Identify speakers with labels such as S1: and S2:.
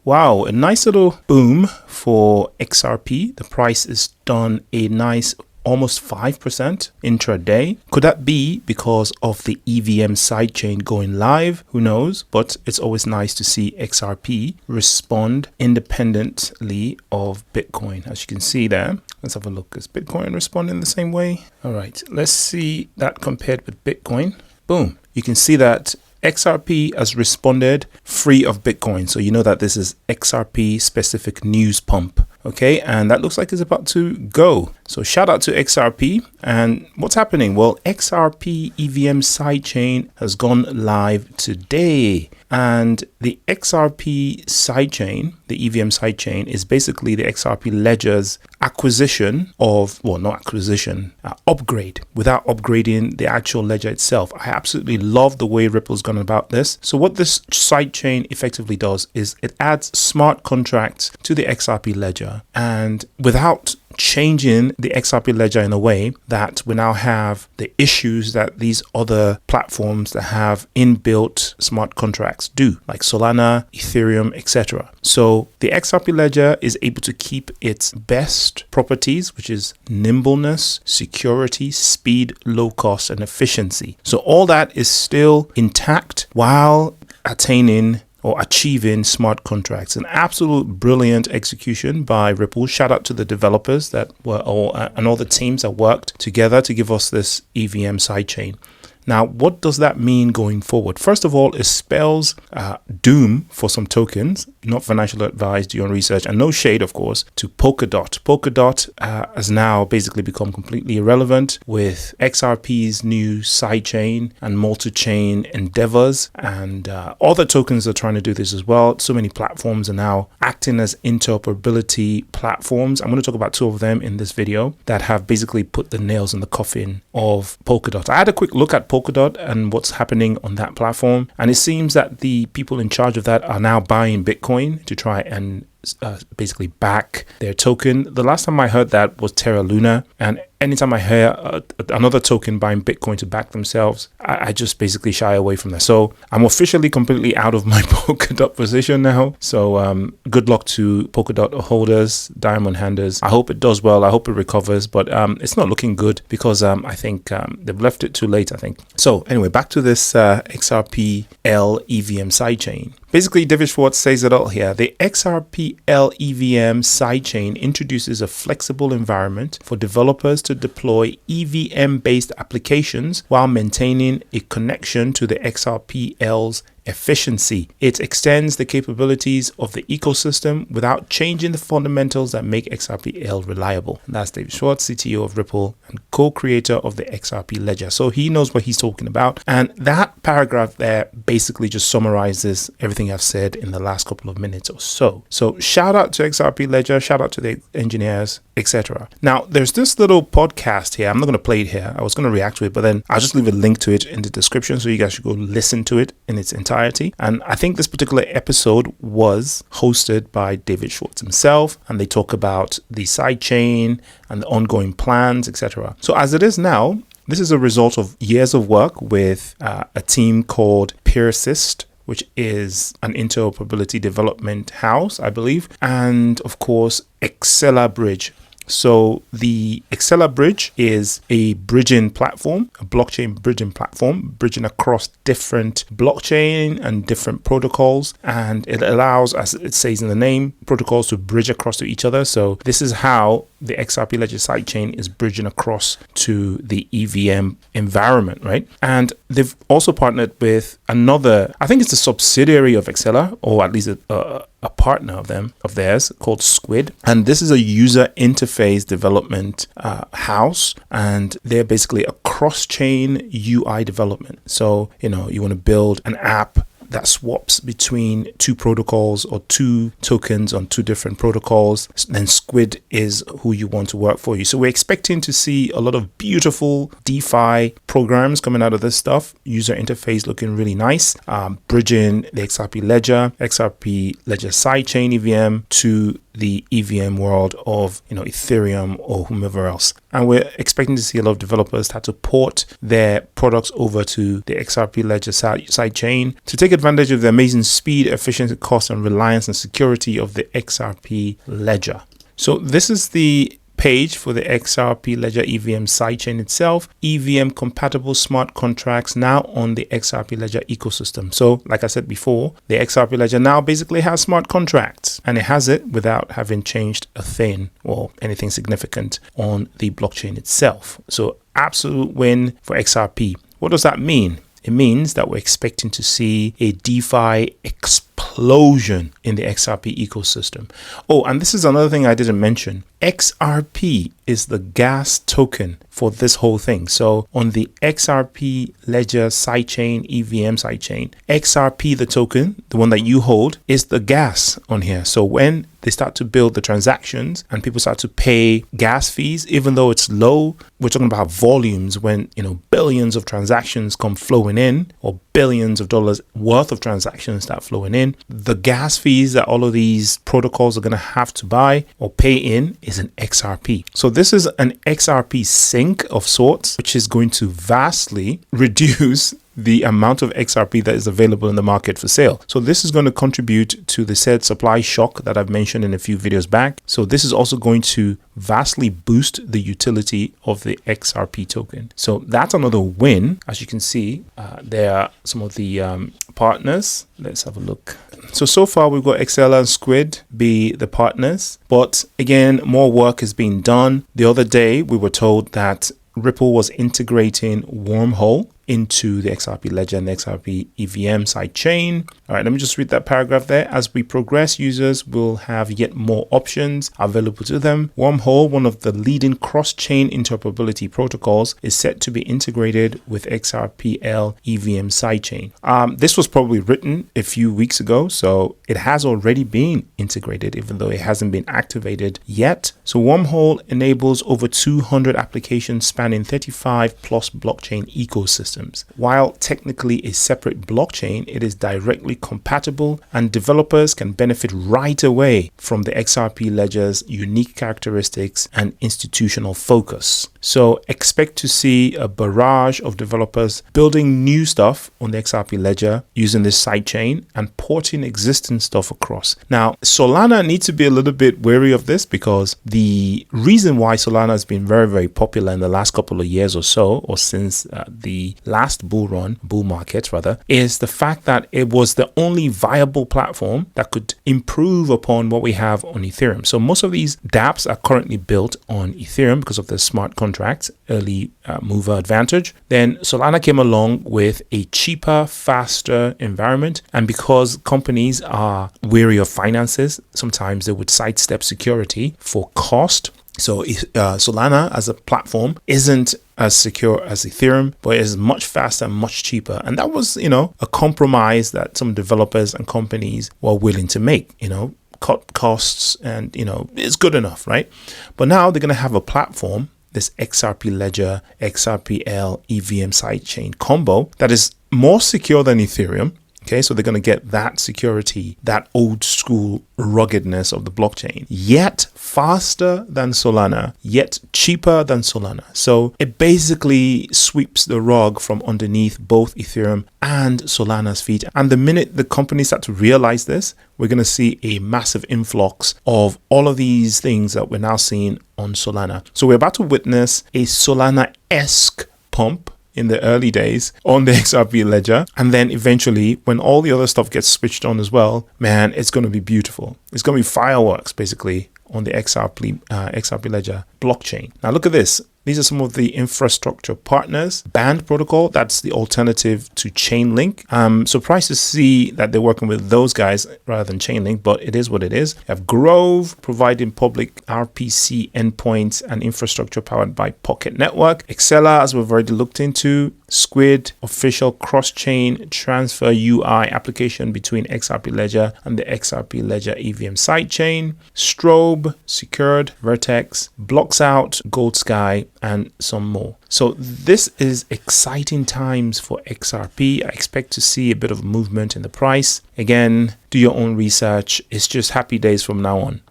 S1: Wow, a nice little boom for XRP. The price is done a nice almost 5% intraday. Could that be because of the EVM sidechain going live? Who knows? But it's always nice to see XRP respond independently of Bitcoin. As you can see there, let's have a look. Is Bitcoin responding the same way? All right, let's see that compared with Bitcoin. Boom. You can see that XRP has responded free of Bitcoin. So you know that this is XRP specific news pump. Okay, and that looks like it's about to go. So shout out to XRP. And what's happening? Well, XRP EVM sidechain has gone live today. And the XRP sidechain, the EVM sidechain, is basically the XRP Ledger's acquisition of, well, not acquisition, upgrade without upgrading the actual ledger itself. I absolutely love the way Ripple's gone about this. So what this sidechain effectively does is it adds smart contracts to the XRP ledger, and without changing the XRP ledger in a way that we now have the issues that these other platforms that have inbuilt smart contracts do, like Solana, Ethereum, etc. So the XRP ledger is able to keep its best properties, which is nimbleness, security, speed, low cost, and efficiency. So all that is still intact while attaining or achieving smart contracts. An absolute brilliant execution by Ripple. Shout out to the developers that were and all the teams that worked together to give us this EVM sidechain. Now, what does that mean going forward? First of all, it spells doom for some tokens, not financial advice, do your own research, and no shade, of course, to Polkadot. Polkadot has now basically become completely irrelevant with XRP's new sidechain and multi-chain endeavors, and other tokens are trying to do this as well. So many platforms are now acting as interoperability platforms. I'm going to talk about two of them in this video that have basically put the nails in the coffin of Polkadot. I had a quick look at Polkadot and what's happening on that platform, and it seems that the people in charge of that are now buying Bitcoin to try and basically back their token. The last time I heard that was Terra Luna, and anytime I hear another token buying Bitcoin to back themselves, I just basically shy away from that. So I'm officially completely out of my Polkadot position now. So good luck to Polkadot holders, diamond handers. I hope it does well. I hope it recovers, but it's not looking good because I think they've left it too late, I think. So anyway, back to this XRPL EVM sidechain. Basically, David Schwartz says it all here. The XRPL EVM sidechain introduces a flexible environment for developers to deploy EVM-based applications while maintaining a connection to the XRPL's efficiency. It extends the capabilities of the ecosystem without changing the fundamentals that make XRPL reliable. And that's David Schwartz, CTO of Ripple and co-creator of the XRP Ledger. So he knows what he's talking about. And that paragraph there basically just summarizes everything I've said in the last couple of minutes or so. So shout out to XRP Ledger, shout out to the engineers, etc. Now, there's this little podcast here. I'm not going to play it here. I was going to react to it, but then I'll just leave a link to it in the description so you guys should go listen to it in its entirety. And I think this particular episode was hosted by David Schwartz himself, and they talk about the sidechain and the ongoing plans, etc. So as it is now, this is a result of years of work with a team called Persist, which is an interoperability development house, I believe, and of course, Axelar Bridge. So the Axelar Bridge is a bridging platform, a blockchain bridging platform, bridging across different blockchain and different protocols. And it allows, as it says in the name, protocols to bridge across to each other. So this is how the XRP Ledger sidechain is bridging across to the EVM environment, right? And they've also partnered with another, I think it's a subsidiary of Axelar, or at least a partner of theirs called Squid, and this is a user interface development house, and they're basically a cross-chain UI development. So you want to build an app that swaps between two protocols or two tokens on two different protocols, then Squid is who you want to work for you. So we're expecting to see a lot of beautiful DeFi programs coming out of this stuff. User interface looking really nice, bridging the XRP Ledger, XRP Ledger Sidechain EVM to the EVM world of, Ethereum or whomever else. And we're expecting to see a lot of developers start to port their products over to the XRP Ledger sidechain to take advantage of the amazing speed, efficiency, cost, and reliance and security of the XRP Ledger. So this is the page for the XRP Ledger EVM sidechain itself. EVM compatible smart contracts now on the XRP Ledger ecosystem. So like I said before, the XRP Ledger now basically has smart contracts, and it has it without having changed a thing or anything significant on the blockchain itself. So absolute win for XRP. What does that mean? It means that we're expecting to see a DeFi explosion in the XRP ecosystem. Oh, and this is another thing I didn't mention. XRP is the gas token for this whole thing. So on the XRP Ledger sidechain, EVM sidechain, XRP, the token, the one that you hold, is the gas on here. So when they start to build the transactions and people start to pay gas fees, even though it's low, we're talking about volumes when, billions of transactions come flowing in, or billions of dollars worth of transactions start flowing in. The gas fees that all of these protocols are going to have to buy or pay in is an XRP. So this is an XRP sink of sorts, which is going to vastly reduce the amount of XRP that is available in the market for sale. So this is going to contribute to the said supply shock that I've mentioned in a few videos back. So this is also going to vastly boost the utility of the XRP token. So that's another win. As you can see, there are some of the partners. Let's have a look. So far we've got Axelar and Squid be the partners, but again, more work is being done. The other day we were told that Ripple was integrating Wormhole into the XRP Ledger and the XRP EVM sidechain. All right, let me just read that paragraph there. As we progress, users will have yet more options available to them. Wormhole, one of the leading cross-chain interoperability protocols, is set to be integrated with XRPL EVM sidechain. This was probably written a few weeks ago, so it has already been integrated, even though it hasn't been activated yet. So Wormhole enables over 200 applications spanning 35 plus blockchain ecosystems. While technically a separate blockchain, it is directly compatible and developers can benefit right away from the XRP Ledger's unique characteristics and institutional focus. So expect to see a barrage of developers building new stuff on the XRP Ledger using this sidechain and porting existing stuff across. Now, Solana needs to be a little bit wary of this, because the reason why Solana has been very, very popular in the last couple of years or so, or since the last bull market rather, is the fact that it was the only viable platform that could improve upon what we have on Ethereum. So most of these dApps are currently built on Ethereum because of the smart contracts, early mover advantage. Then Solana came along with a cheaper, faster environment. And because companies are wary of finances, sometimes they would sidestep security for cost. So Solana as a platform isn't as secure as Ethereum, but it is much faster and much cheaper. And that was, a compromise that some developers and companies were willing to make, cut costs and, it's good enough, right? But now they're going to have a platform, this XRP Ledger, XRPL EVM sidechain combo that is more secure than Ethereum. Okay, so they're going to get that security, that old school ruggedness of the blockchain, yet faster than Solana, yet cheaper than Solana. So it basically sweeps the rug from underneath both Ethereum and Solana's feet. And the minute the companies start to realize this, we're going to see a massive influx of all of these things that we're now seeing on Solana. So we're about to witness a Solana-esque pump in the early days on the XRP Ledger, and then eventually when all the other stuff gets switched on as well, man, it's going to be beautiful. It's going to be fireworks basically on the XRP Ledger blockchain. Now look at this. These are some of the infrastructure partners. Band Protocol, that's the alternative to Chainlink. I'm surprised to see that they're working with those guys rather than Chainlink, but it is what it is. You have Grove, providing public RPC endpoints and infrastructure powered by Pocket Network. Axelar, as we've already looked into. Squid, official cross-chain transfer UI application between XRP Ledger and the XRP Ledger EVM sidechain. Strobe, secured. Vertex, blocks out, Gold Sky, and some more. So this is exciting times for XRP. I expect to see a bit of movement in the price. Again, do your own research. It's just happy days from now on.